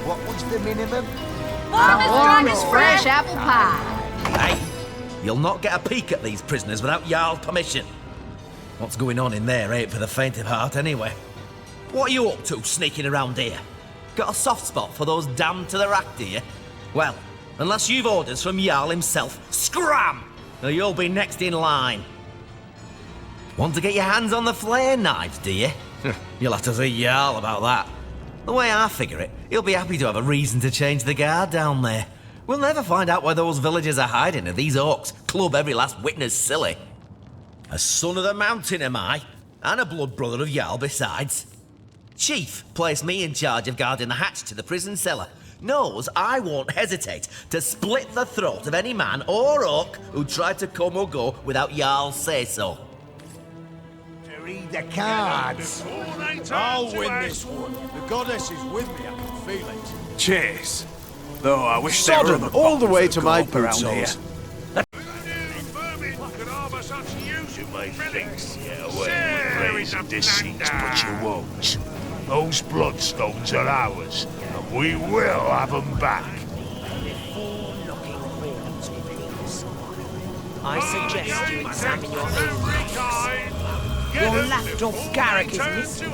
What was the minimum? Warm fresh apple pie. Hey, you'll not get a peek at these prisoners without Jarl's permission. What's going on in there ain't for the faint of heart anyway. What are you up to sneaking around here? Got a soft spot for those damned to the rack, do you? Well, unless you've orders from Jarl himself, scram! Or you'll be next in line. Want to get your hands on the flare knives, do you? You'll have to see Jarl about that. The way I figure it, he'll be happy to have a reason to change the guard down there. We'll never find out where those villagers are hiding if these orcs club every last witness silly. A son of the mountain am I, and a blood brother of Jarl besides. Chief placed me in charge of guarding the hatch to the prison cellar. Knows I won't hesitate to split the throat of any man or orc who tried to come or go without Jarl's say-so. Read the cards. I'll win this one. The goddess is with me, I can feel it. Cheers. Though I wish there were Sodom, other all the way bottles to of my gorp boot around soles. here. You may think to get away with praise and deceit, but you won't. Those bloodstones are ours, and we will have them back. I suggest you examine your own lives. Your lapdog Garrick is missing.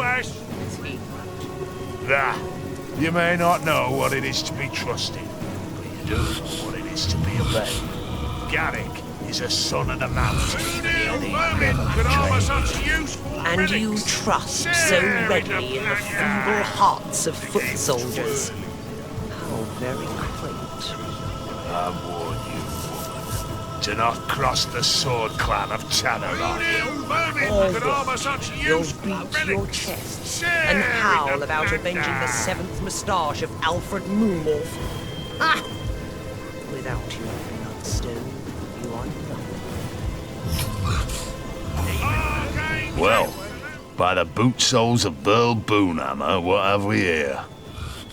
You may not know what it is to be trusted, but you do know what it is to be obeyed. Garrick is a son of the mountain. And you trust so readily in the feeble hearts of foot soldiers. How very quaint. I warn you, woman, do not cross the sword clan of Tanneroth. Or you'll beat your chests and howl about avenging the seventh moustache of Alfred Moonwolf. Ah! Without your bloodstone, you are nothing. Well, by the boot soles of Burl Boonhammer, what have we here?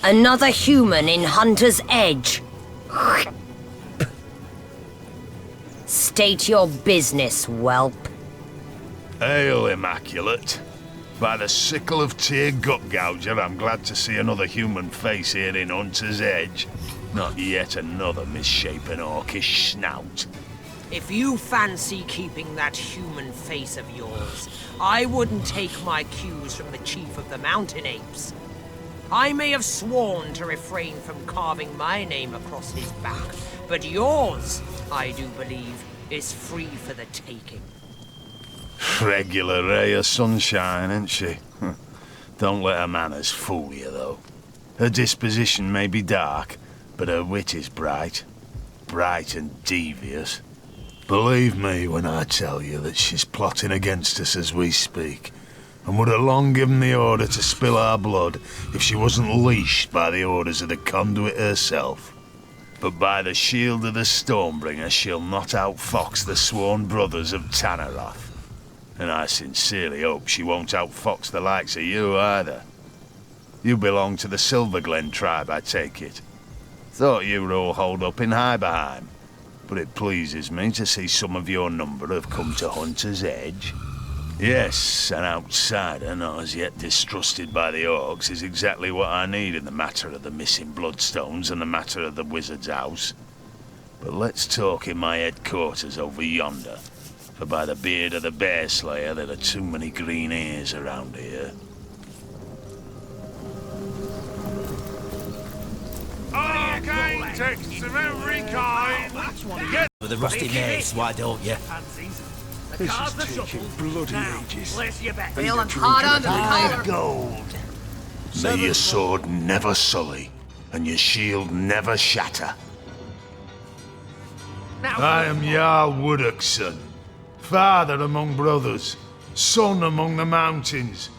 Another human in Hunter's Edge. State your business, whelp. Hail, Immaculate. By the sickle of Tyr Gutgouger, I'm glad to see another human face here in Hunter's Edge. Not yet another misshapen orcish snout. If you fancy keeping that human face of yours, I wouldn't take my cues from the chief of the mountain apes. I may have sworn to refrain from carving my name across his back, but yours, I do believe, is free for the taking. Regular ray of sunshine, ain't she? Don't let her manners fool you, though. Her disposition may be dark, but her wit is bright. Bright and devious. Believe me when I tell you that she's plotting against us as we speak, and would have long given the order to spill our blood if she wasn't leashed by the orders of the conduit herself. But by the shield of the Stormbringer, she'll not outfox the sworn brothers of Tanneroth. And I sincerely hope she won't outfox the likes of you either. You belong to the Silverglen tribe, I take it. Thought you were all holed up in Hyberheim. But it pleases me to see some of your number have come to Hunter's Edge. Yes, an outsider not as yet distrusted by the orcs is exactly what I need in the matter of the missing bloodstones and the matter of the wizard's house. But let's talk in my headquarters over yonder, for by the beard of the Bear Slayer there are too many green ears around here. Arcane texts of every kind. With the rusty nails, why don't you? This is taking bloody ages. Feeling hot under the collar. Gold. May your sword never sully, and your shield never shatter. I am Jarl Woodokson, father among brothers, son among the mountains.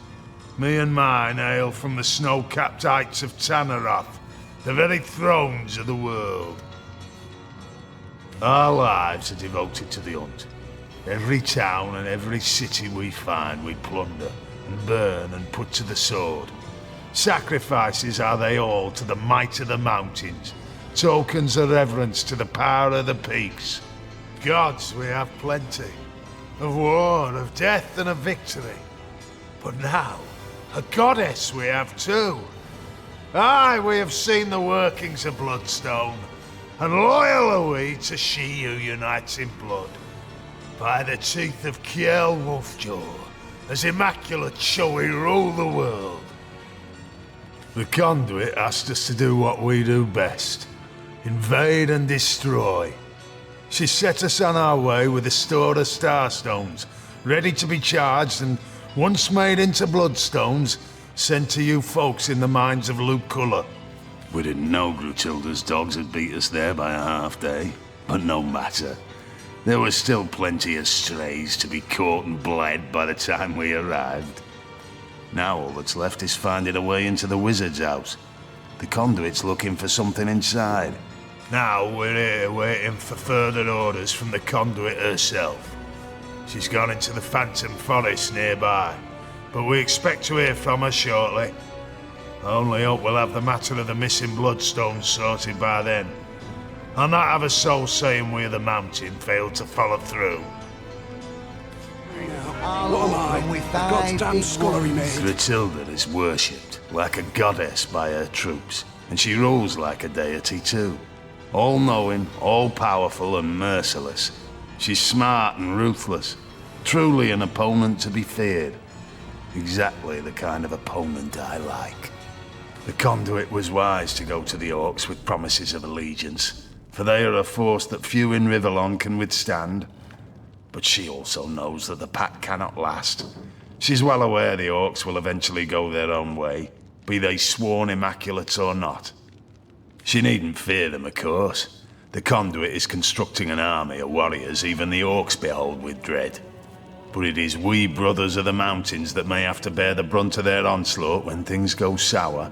Me and mine hail from the snow-capped heights of Tanneroth, the very thrones of the world. Our lives are devoted to the hunt. Every town and every city we find we plunder and burn and put to the sword. Sacrifices are they all to the might of the mountains, tokens of reverence to the power of the peaks. Gods we have plenty, of war, of death and of victory. But now, a goddess we have too, Aye, we have seen the workings of Bloodstone, and loyal are we to she who unites in blood. By the teeth of Kiel Wolfjaw, as immaculate shall we rule the world. The Conduit asked us to do what we do best. Invade and destroy. She set us on our way with a store of Starstones, ready to be charged and, once made into Bloodstones, sent to you folks in the mines of Luculla. We didn't know Grutilda's dogs had beat us there by a half day, but no matter. There was still plenty of strays to be caught and bled by the time we arrived. Now all that's left is finding a way into the wizard's house. The Conduit's looking for something inside. Now we're here waiting for further orders from the Conduit herself. She's gone into the Phantom Forest nearby, but we expect to hear from her shortly. I only hope we'll have the matter of the missing Bloodstones sorted by then. I'll not have a soul saying we're the Mountain failed to follow through. What am I? Can we A find goddamn big scullery maid. Grutilda is worshipped like a goddess by her troops, and she rules like a deity too. All-knowing, all-powerful and merciless. She's smart and ruthless. Truly an opponent to be feared. Exactly the kind of opponent I like. The Conduit was wise to go to the Orcs with promises of allegiance, for they are a force that few in Rivellon can withstand. But she also knows that the pact cannot last. She's well aware the Orcs will eventually go their own way, be they sworn Immaculates or not. She needn't fear them, of course. The Conduit is constructing an army of warriors even the Orcs behold with dread. But it is we brothers of the mountains that may have to bear the brunt of their onslaught when things go sour.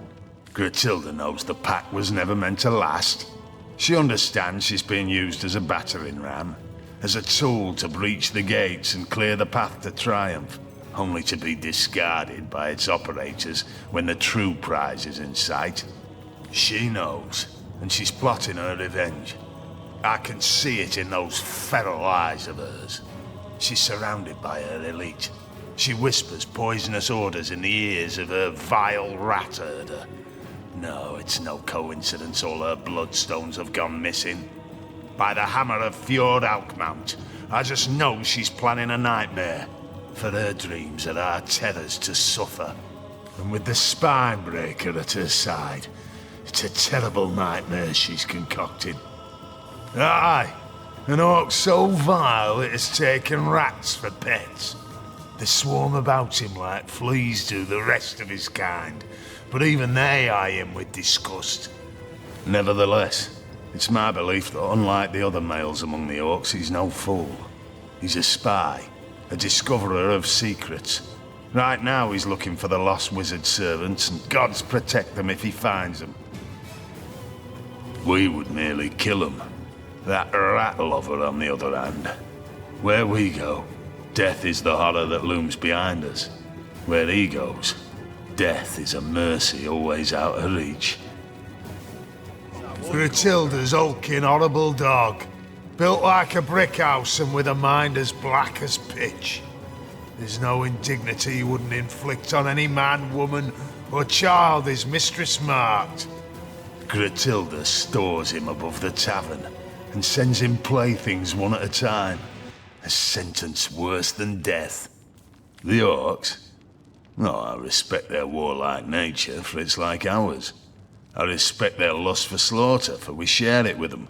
Grutilda knows the pact was never meant to last. She understands she's being used as a battering ram, as a tool to breach the gates and clear the path to triumph, only to be discarded by its operators when the true prize is in sight. She knows, and she's plotting her revenge. I can see it in those feral eyes of hers. She's surrounded by her elite. She whispers poisonous orders in the ears of her vile rat herder. No, it's no coincidence all her bloodstones have gone missing. By the hammer of Fjord Alkmount, I just know she's planning a nightmare. For her dreams are our tethers to suffer. And with the Spinebreaker at her side, it's a terrible nightmare she's concocted. Aye, an orc so vile it has taken rats for pets. They swarm about him like fleas do the rest of his kind, but even they eye him with disgust. Nevertheless, it's my belief that unlike the other males among the orcs, he's no fool. He's a spy, a discoverer of secrets. Right now he's looking for the lost wizard servants, and gods protect them if he finds them. We would merely kill him. That rat lover, on the other hand. Where we go, death is the horror that looms behind us. Where he goes, death is a mercy always out of reach. Grutilda's hulking, horrible dog. Built like a brick house and with a mind as black as pitch. There's no indignity he wouldn't inflict on any man, woman, or child his mistress marked. Grutilda stores him above the tavern and sends him playthings one at a time. A sentence worse than death. The Orcs? No, I respect their warlike nature, for it's like ours. I respect their lust for slaughter, for we share it with them.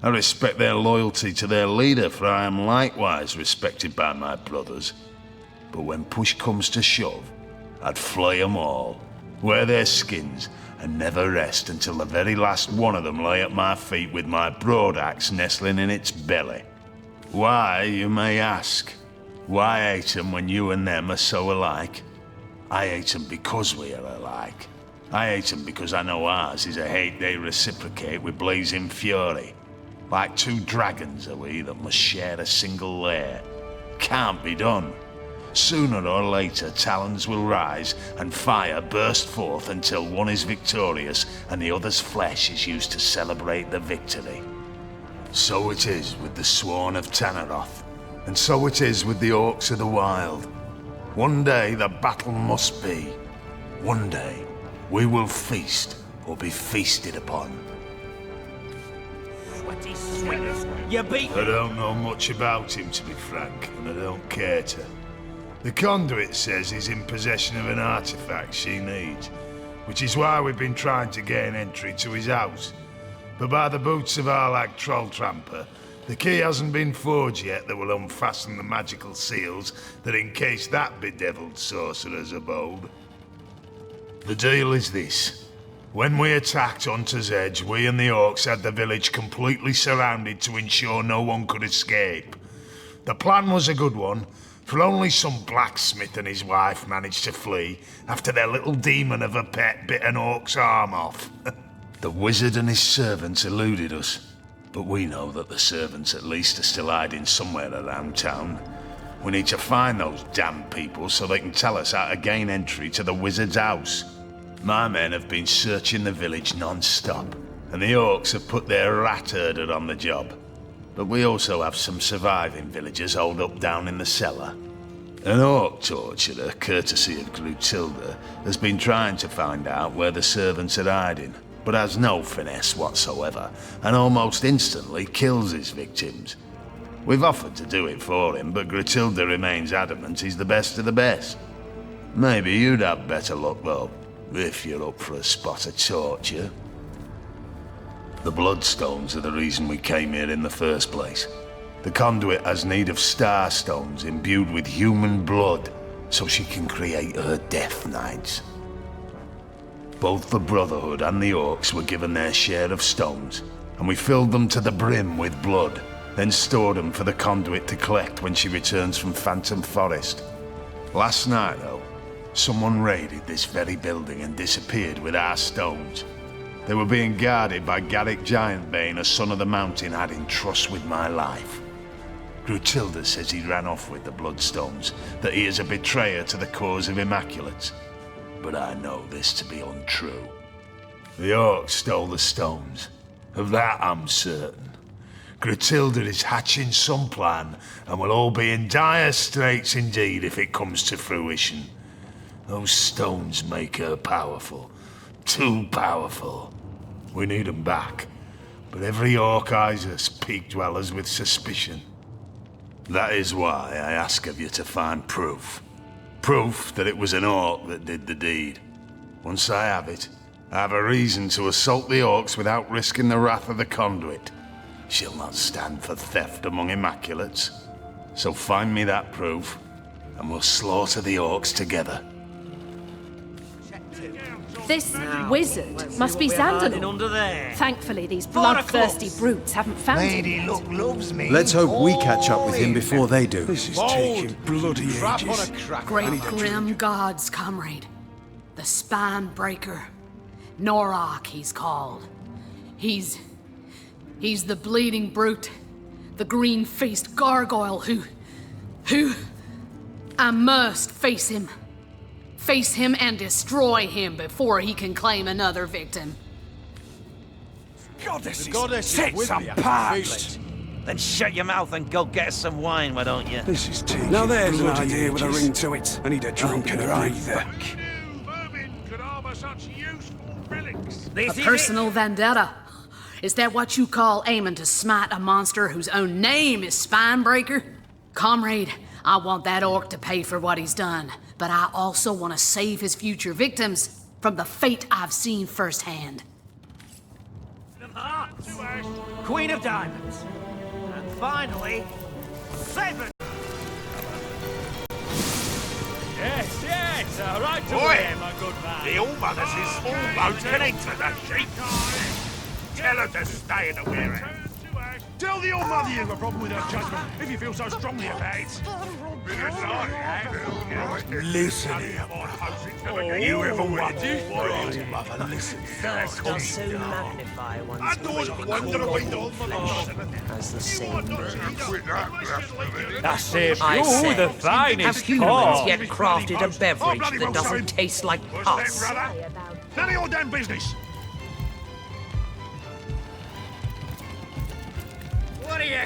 I respect their loyalty to their leader, for I am likewise respected by my brothers. But when push comes to shove, I'd flay them all, wear their skins, and never rest until the very last one of them lay at my feet with my broadaxe nestling in its belly. Why, you may ask? Why hate them when you and them are so alike? I hate them because we are alike. I hate them because I know ours is a hate they reciprocate with blazing fury. Like two dragons are we that must share a single lair. Can't be done. Sooner or later, talons will rise and fire burst forth until one is victorious and the other's flesh is used to celebrate the victory. So it is with the Sworn of Tanneroth, and so it is with the Orcs of the Wild. One day the battle must be. One day, We will feast or be feasted upon. You beat I don't know much about him, to be frank, and I don't care to. The conduit says he's in possession of an artifact she needs, which is why we've been trying to gain entry to his house. But by the boots of Arlag Troll Tramper, the key hasn't been forged yet that will unfasten the magical seals that encase that bedeviled sorcerer's abode. The deal is this. When we attacked Hunter's Edge, we and the orcs had the village completely surrounded to ensure no one could escape. The plan was a good one, for only some blacksmith and his wife managed to flee after their little demon of a pet bit an orc's arm off. The wizard and his servants eluded us, but we know that the servants at least are still hiding somewhere around town. We need to find those damn people so they can tell us how to gain entry to the wizard's house. My men have been searching the village non-stop, and the orcs have put their rat herder on the job. But we also have some surviving villagers holed up down in the cellar. An orc torturer, courtesy of Glutilda, has been trying to find out where the servants are hiding, but has no finesse whatsoever, and almost instantly kills his victims. We've offered to do it for him, but Glutilda remains adamant he's the best of the best. Maybe you'd have better luck, though, if you're up for a spot of torture. The Bloodstones are the reason we came here in the first place. The conduit has need of star stones imbued with human blood, so she can create her Death Knights. Both the Brotherhood and the Orcs were given their share of stones, and we filled them to the brim with blood, then stored them for the conduit to collect when she returns from Phantom Forest. Last night, though, someone raided this very building and disappeared with our stones. They were being guarded by Garrick Giantbane, a son of the mountain had in trust with my life. Glutilda says he ran off with the Bloodstones, that he is a betrayer to the cause of Immaculates. But I know this to be untrue. The Orcs stole the stones. Of that I'm certain. Glutilda is hatching some plan, and we'll all be in dire straits indeed if it comes to fruition. Those stones make her powerful. Too powerful. We need them back. But every orc eyes us, Peak Dwellers, with suspicion. That is why I ask of you to find proof. Proof that it was an orc that did the deed. Once I have it, I have a reason to assault the orcs without risking the wrath of the conduit. She'll not stand for theft among Immaculates. So find me that proof, and we'll slaughter the orcs together. This wizard must be Zandalor. under there. Thankfully, these bloodthirsty brutes haven't found Lady him. Luck loves me. Let's hope we catch up with him before they do. This is taking bloody Trap on a crack. Great grim gods, comrade. The Spine Breaker. Norak, he's called. He's the bleeding brute. The green-faced gargoyle who... I must face him. Face him and destroy him before he can claim another victim. The goddess set is with some me, I can parts. feel it. Then shut your mouth and go get us some wine, why don't you? This is taking now there's an idea with a ring to it. I need a drink and a breather. A personal vendetta. Is that what you call aiming to smite a monster whose own name is Spinebreaker? Comrade, I want that orc to pay for what he's done, but I also want to save his future victims from the fate I've seen firsthand. Queen of Diamonds. And finally, 7. Yes, right Boy, away, my good man. The All-Mothers is almost connected, that sheep. Tell her to stay in the wearing. Tell the old mother you have a problem with her judgment if you feel so strongly about it. Listen here. You ever wondered? Mother, listen. Thirst does so magnify I one's don't wonder what the flesh as the same burns. That saves I you say, the have finest humans cause. yet crafted a beverage that doesn't taste like pus? None of your damn business.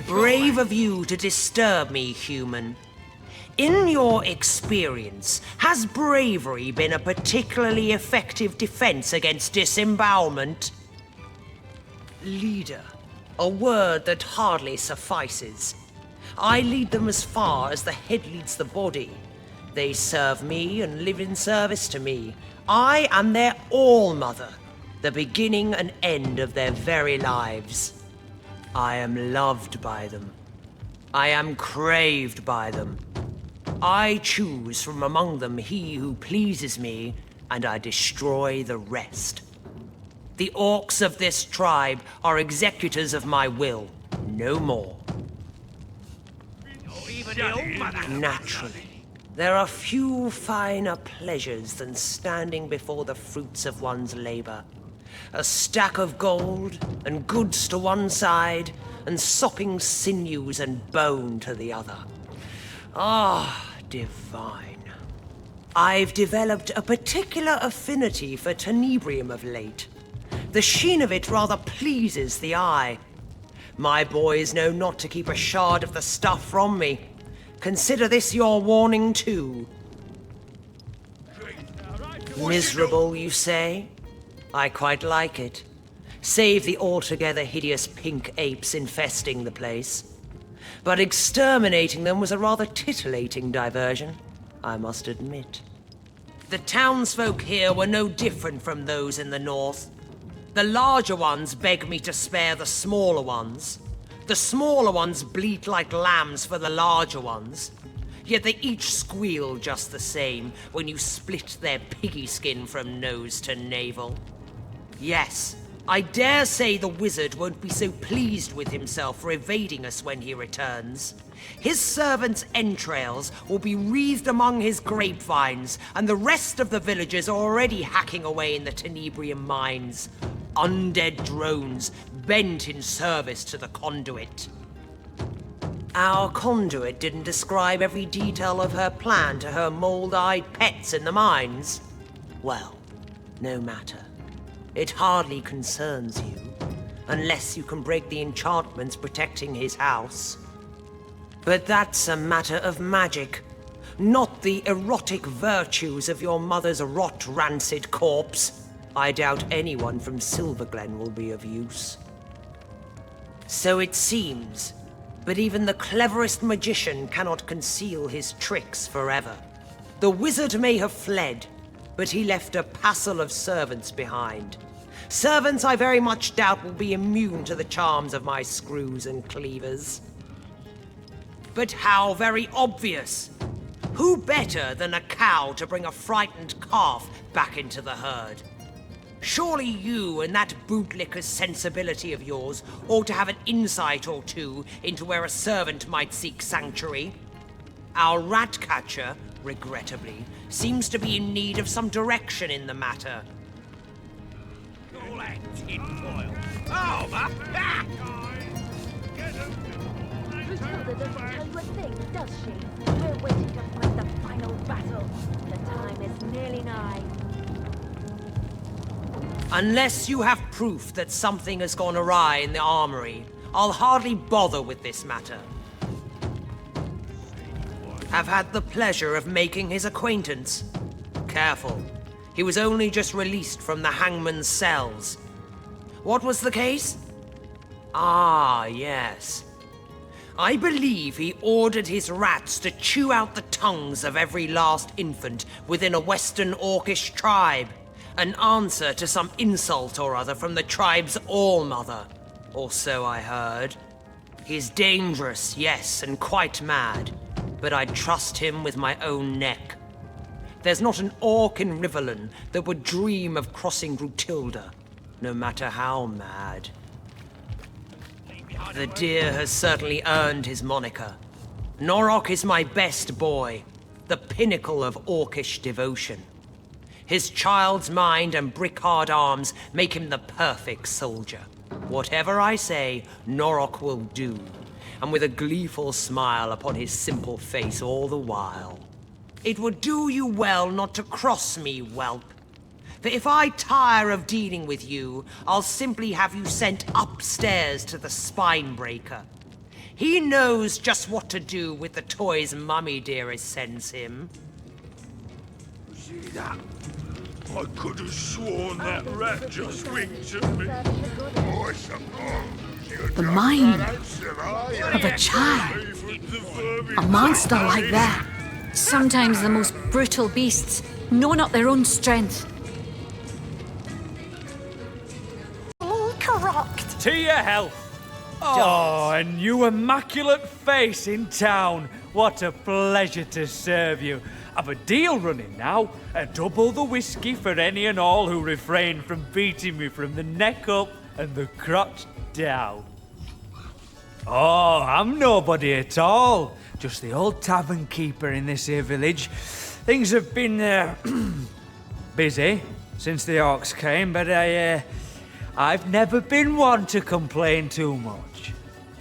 Brave of you to disturb me, human. In your experience, has bravery been a particularly effective defense against disembowelment? Leader, a word that hardly suffices. I lead them as far as the head leads the body. They serve me and live in service to me. I am their all-mother, the beginning and end of their very lives. I am loved by them. I am craved by them. I choose from among them he who pleases me, and I destroy the rest. The orcs of this tribe are executors of my will, no more. Naturally, there are few finer pleasures than standing before the fruits of one's labor. A stack of gold and goods to one side, and sopping sinews and bone to the other. Ah, divine. I've developed a particular affinity for tenebrium of late. The sheen of it rather pleases the eye. My boys know not to keep a shard of the stuff from me. Consider this your warning too. Miserable, you say? I quite like it. Save the altogether hideous pink apes infesting the place. But exterminating them was a rather titillating diversion, I must admit. The townsfolk here were no different from those in the north. The larger ones beg me to spare the smaller ones. The smaller ones bleat like lambs for the larger ones. Yet they each squeal just the same when you split their piggy skin from nose to navel. Yes, I dare say the wizard won't be so pleased with himself for evading us when he returns. His servants' entrails will be wreathed among his grapevines, and the rest of the villagers are already hacking away in the tenebrium mines. Undead drones bent in service to the conduit. Our conduit didn't describe every detail of her plan to her mold-eyed pets in the mines. Well, no matter. It hardly concerns you, unless you can break the enchantments protecting his house. But that's a matter of magic, not the erotic virtues of your mother's rot-rancid corpse. I doubt anyone from Silverglen will be of use. So it seems, but even the cleverest magician cannot conceal his tricks forever. The wizard may have fled, but he left a passel of servants behind. Servants I very much doubt will be immune to the charms of my screws and cleavers. But how very obvious! Who better than a cow to bring a frightened calf back into the herd? Surely you and that bootlicker's sensibility of yours ought to have an insight or two into where a servant might seek sanctuary. Our rat catcher, regrettably, seems to be in need of some direction in the matter. All that tinfoil. Oh, my back! Matilda doesn't tell you a thing, does she? We're waiting to fight the final battle. The time is nearly nigh. Unless you have proof that something has gone awry in the armory, I'll hardly bother with this matter. Have had the pleasure of making his acquaintance. Careful. He was only just released from the hangman's cells. What was the case? Ah, yes. I believe he ordered his rats to chew out the tongues of every last infant within a western orcish tribe. An answer to some insult or other from the tribe's all-mother. Or so I heard. He's dangerous, yes, and quite mad. But I'd trust him with my own neck. There's not an orc in Riverland that would dream of crossing Grutilda, no matter how mad. The deer has certainly earned his moniker. Norok is my best boy, the pinnacle of orcish devotion. His child's mind and brick-hard arms make him the perfect soldier. Whatever I say, Norok will do, and with a gleeful smile upon his simple face all the while. It would do you well not to cross me, whelp. For if I tire of dealing with you, I'll simply have you sent upstairs to the Spinebreaker. He knows just what to do with the toys Mummy Dearest sends him. See that? I could have sworn that rat just winked at me. I suppose you're The just mind that handsome, are you? of a child. The vermin A monster like that. Sometimes the most brutal beasts know not their own strength. Corrupt. To your health. Oh, a new immaculate face in town. What a pleasure to serve you. I've a deal running now. Double the whiskey for any and all who refrain from beating me from the neck up and the crotch down. Oh, I'm nobody at all. Just the old tavern keeper in this here village. Things have been busy since the orcs came, but I've never been one to complain too much.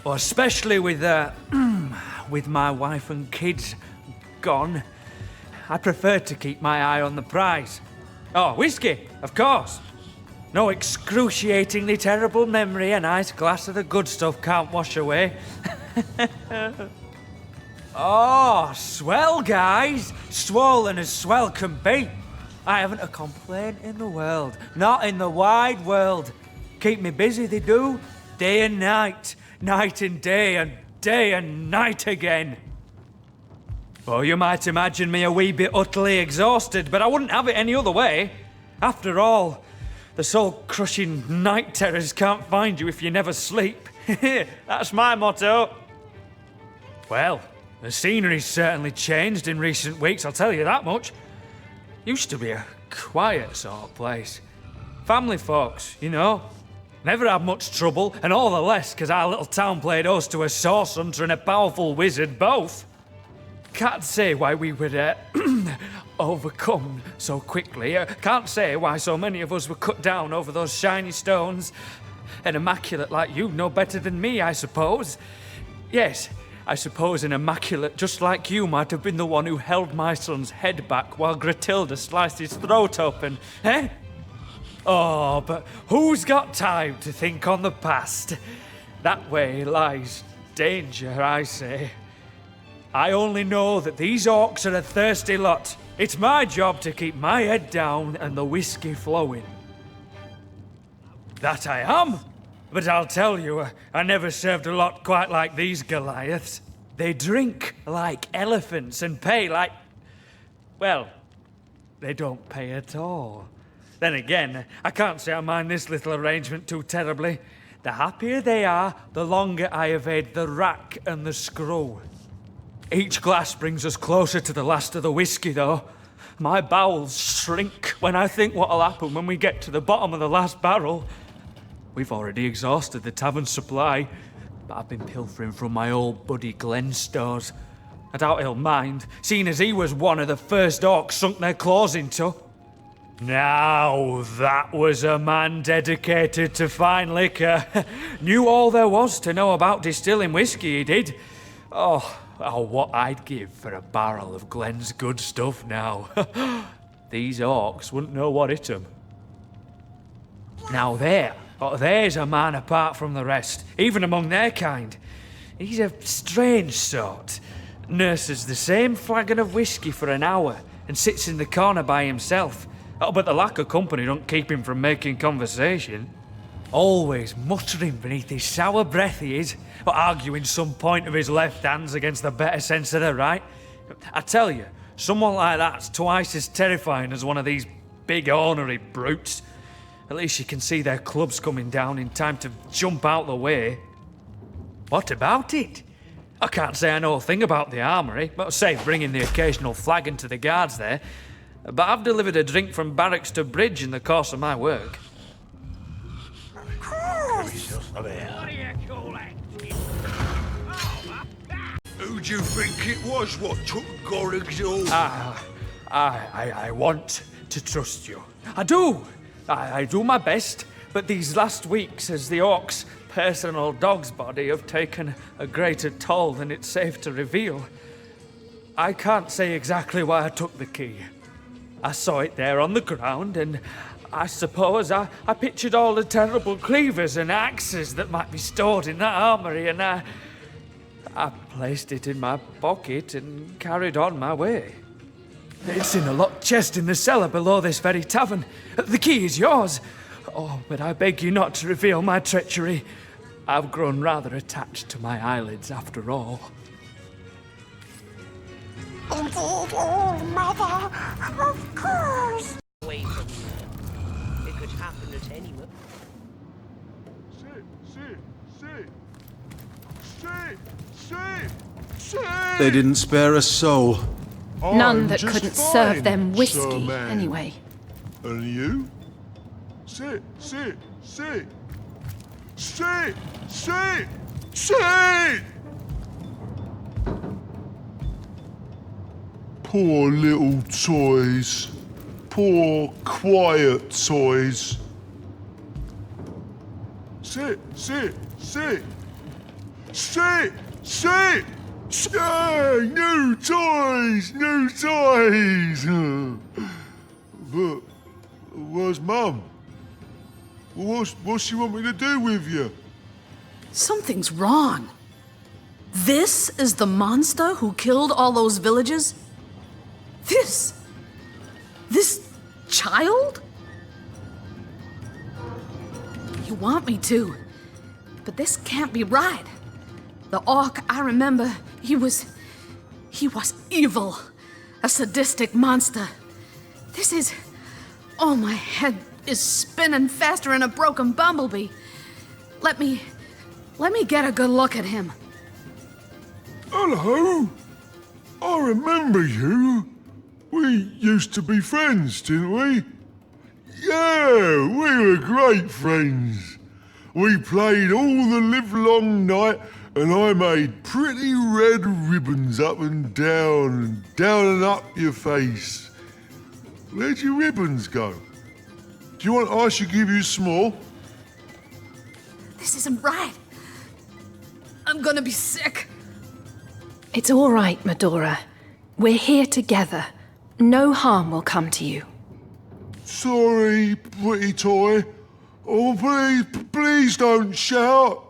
Well, especially with with my wife and kids gone. I prefer to keep my eye on the prize. Oh, whiskey, of course. No excruciatingly terrible memory a nice glass of the good stuff can't wash away. Oh, swell, guys. Swollen as swell can be. I haven't a complaint in the world. Not in the wide world. Keep me busy, they do. Day and night. Night and day and night again. Oh, you might imagine me a wee bit utterly exhausted, but I wouldn't have it any other way. After all, the soul-crushing night terrors can't find you if you never sleep. That's my motto. Well, the scenery's certainly changed in recent weeks, I'll tell you that much. Used to be a quiet sort of place. Family folks, you know. Never had much trouble, and all the less because our little town played host to a source hunter and a powerful wizard both. Can't say why we were overcome so quickly. Can't say why so many of us were cut down over those shiny stones. An immaculate like you know better than me, I suppose. Yes, I suppose an immaculate just like you might have been the one who held my son's head back while Gratilda sliced his throat open, eh? Oh, but who's got time to think on the past? That way lies danger, I say. I only know that these orcs are a thirsty lot. It's my job to keep my head down and the whiskey flowing. That I am. But I'll tell you, I never served a lot quite like these Goliaths. They drink like elephants and pay like... well, they don't pay at all. Then again, I can't say I mind this little arrangement too terribly. The happier they are, the longer I evade the rack and the screw. Each glass brings us closer to the last of the whiskey, though. My bowels shrink when I think what'll happen when we get to the bottom of the last barrel. We've already exhausted the tavern supply, but I've been pilfering from my old buddy Glenn's stores. I doubt he'll mind, seeing as he was one of the first orcs sunk their claws into. Now that was a man dedicated to fine liquor. Knew all there was to know about distilling whiskey, he did. Oh, what I'd give for a barrel of Glenn's good stuff now. These orcs wouldn't know what hit 'em. Now there's a man apart from the rest, even among their kind. He's a strange sort. Nurses the same flagon of whiskey for an hour and sits in the corner by himself. Oh, but the lack of company don't keep him from making conversation. Always muttering beneath his sour breath he is, or arguing some point of his left hands against the better sense of the right. I tell you, someone like that's twice as terrifying as one of these big ornery brutes. At least you can see their clubs coming down in time to jump out the way. What about it? I can't say I know a thing about the armoury, but save bringing the occasional flagon to the guards there. But I've delivered a drink from barracks to bridge in the course of my work. Who do you think it was what took Gorig's order? I want to trust you. I do. I do my best, but these last weeks as the orc's personal dog's body have taken a greater toll than it's safe to reveal. I can't say exactly why I took the key. I saw it there on the ground, and I suppose I pictured all the terrible cleavers and axes that might be stored in that armory, and I placed it in my pocket and carried on my way. It's in a locked chest in the cellar below this very tavern. The key is yours. Oh, but I beg you not to reveal my treachery. I've grown rather attached to my eyelids after all. Indeed, old mother. Of course. Away from you. It could happen at any moment. They didn't spare a soul. None that couldn't serve them whiskey, anyway. And you? Sit. Poor little toys. Poor, quiet toys. Sit. Yay! New toys! But where's Mum? What's she want me to do with you? Something's wrong. This is the monster who killed all those villagers? This child? You want me to, but this can't be right. The orc I remember, he was evil, a sadistic monster. Oh, my head is spinning faster than a broken bumblebee. Let me get a good look at him. Hello. I remember you. We used to be friends, didn't we? Yeah, we were great friends. We played all the livelong night, and I made pretty red ribbons up and down and up your face. Where'd your ribbons go? Do you want I should give you some more? This isn't right. I'm gonna be sick. It's all right, Medora. We're here together. No harm will come to you. Sorry, pretty toy. Oh, please don't shout.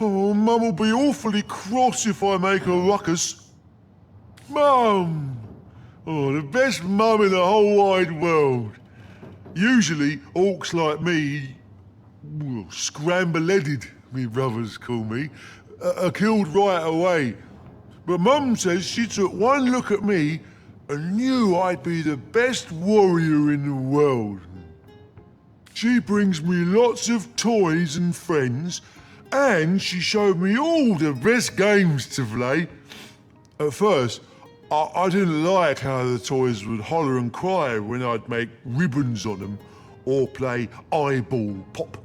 Oh, Mum will be awfully cross if I make a ruckus. Mum! Oh, the best mum in the whole wide world. Usually, orcs like me, well, scramble-headed, me brothers call me, are killed right away. But Mum says she took one look at me and knew I'd be the best warrior in the world. She brings me lots of toys and friends, and she showed me all the best games to play. At first, I didn't like how the toys would holler and cry when I'd make ribbons on them or play eyeball pop.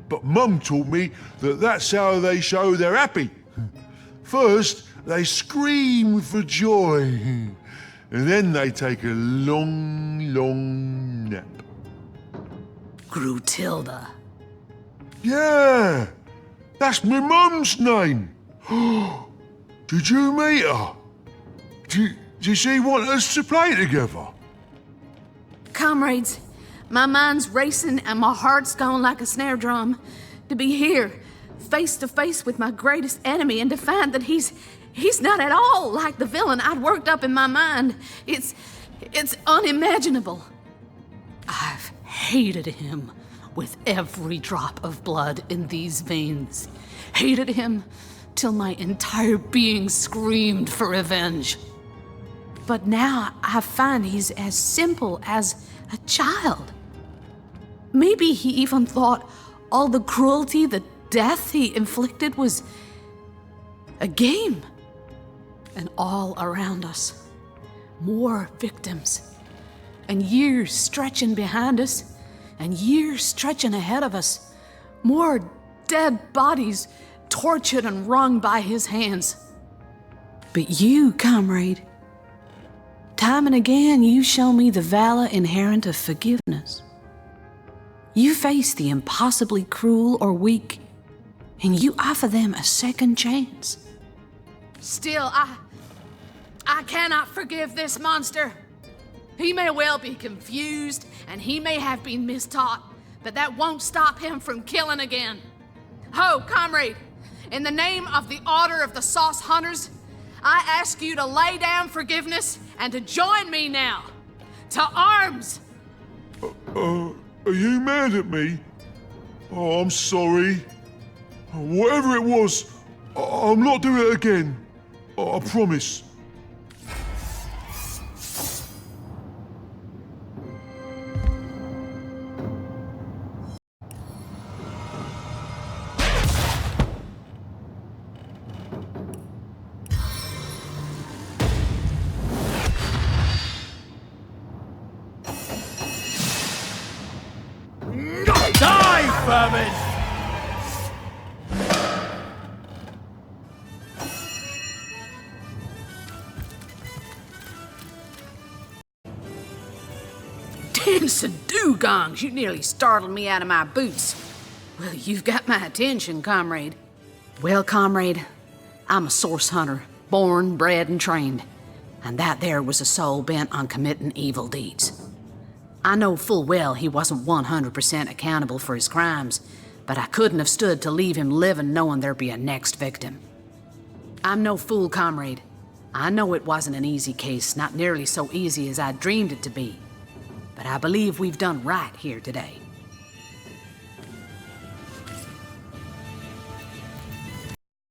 But Mum taught me that that's how they show they're happy. First, they scream for joy, and then they take a long nap. Grutilda. Yeah, that's my mum's name. Did you meet her? Did she want us to play together? Comrades, my mind's racing and my heart's going like a snare drum. To be here, face to face with my greatest enemy and to find that he's not at all like the villain I'd worked up in my mind. It's unimaginable. I've hated him with every drop of blood in these veins. Hated him till my entire being screamed for revenge. But now I find he's as simple as a child. Maybe he even thought all the cruelty, the death he inflicted was a game. And all around us, more victims. And years stretching behind us, and years stretching ahead of us. More dead bodies tortured and wrung by his hands. But you, comrade, time and again you show me the valor inherent of forgiveness. You face the impossibly cruel or weak, and you offer them a second chance. Still, I cannot forgive this monster. He may well be confused, and he may have been mistaught, but that won't stop him from killing again. Ho, comrade, in the name of the Order of the Sauce Hunters, I ask you to lay down forgiveness and to join me now. To arms! Are you mad at me? Oh, I'm sorry. Whatever it was, I'll not do it again. I promise. Die, vermin! Dancing dugongs, you nearly startled me out of my boots. Well, you've got my attention, comrade. Well, comrade, I'm a source hunter, born, bred, and trained. And that there was a soul bent on committing evil deeds. I know full well he wasn't 100% accountable for his crimes, but I couldn't have stood to leave him living knowing there'd be a next victim. I'm no fool, comrade. I know it wasn't an easy case, not nearly so easy as I dreamed it to be. But I believe we've done right here today.